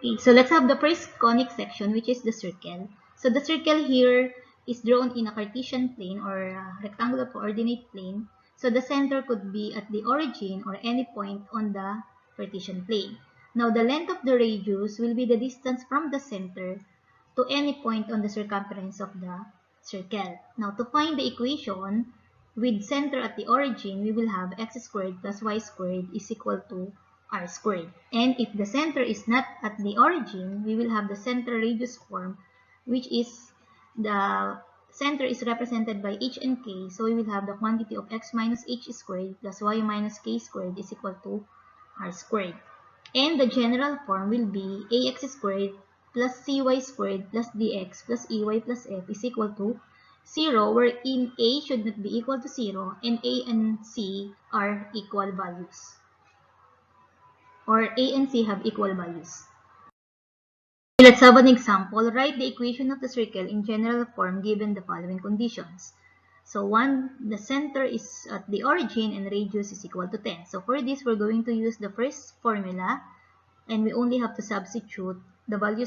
Okay, so let's have the first conic section, which is the circle. So the circle here is drawn in a Cartesian plane or a rectangular coordinate plane. So the center could be at the origin or any point on the Cartesian plane. Now the length of the radius will be the distance from the center to any point on the circumference of the circle. Now to find the equation with center at the origin, we will have x squared plus y squared is equal to r squared. And if the center is not at the origin, we will have the center radius form, which is the center is represented by h and k. So we will have the quantity of x minus h squared plus y minus k squared is equal to r squared. And the general form will be ax squared plus cy squared plus dx plus ey plus f is equal to 0, wherein a should not be equal to 0 and a and c are equal values, or a and c have equal values. Let's have an example. Write the equation of the circle in general form given the following conditions. So 1, the center is at the origin and radius is equal to 10. So for this, we're going to use the first formula, and we only have to substitute the value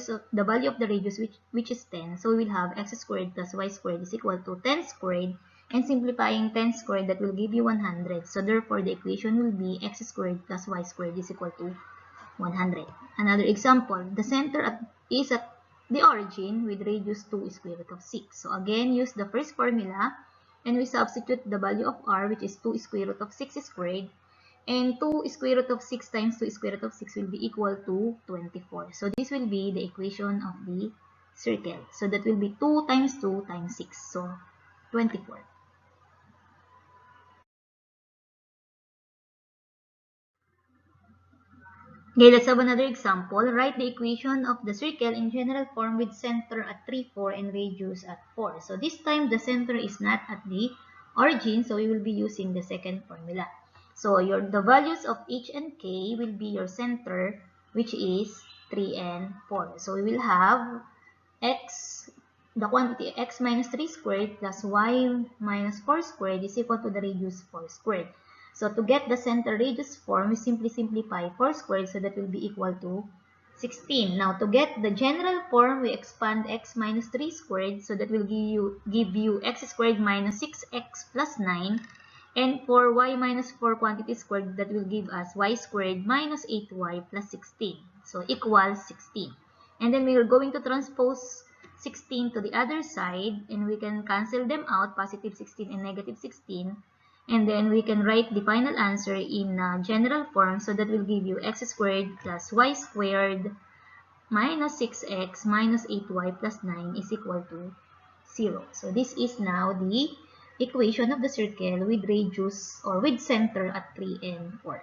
of the radius, which is 10. So we will have x squared plus y squared is equal to 10 squared, and simplifying 10 squared, that will give you 100. So therefore the equation will be x squared plus y squared is equal to 100. Another example, the center is at the origin with radius 2 is square root of 6. So again, use the first formula and we substitute the value of r, which is 2 square root of 6 squared, and 2 square root of 6 times 2 square root of 6 will be equal to 24. So this will be the equation of the circle. So that will be 2 times 2 times 6. So 24. Okay, let's have another example. Write the equation of the circle in general form with center at 3, 4 and radius at 4. So this time the center is not at the origin, so we will be using the second formula. So the values of h and k will be your center, which is 3 and 4. So we will have the quantity x minus 3 squared plus y minus 4 squared is equal to the radius 4 squared. So to get the center radius form, we simply simplify 4 squared, so that will be equal to 16. Now to get the general form, we expand x minus 3 squared, so that will give you x squared minus 6x plus 9. And for y minus 4 quantity squared, that will give us y squared minus 8y plus 16. So equals 16. And then we are going to transpose 16 to the other side, and we can cancel them out, positive 16 and negative 16. And then we can write the final answer in general form, so that will give you x squared plus y squared minus 6x minus 8y plus 9 is equal to 0. So this is now the equation of the circle with radius or with center at 3 and 4.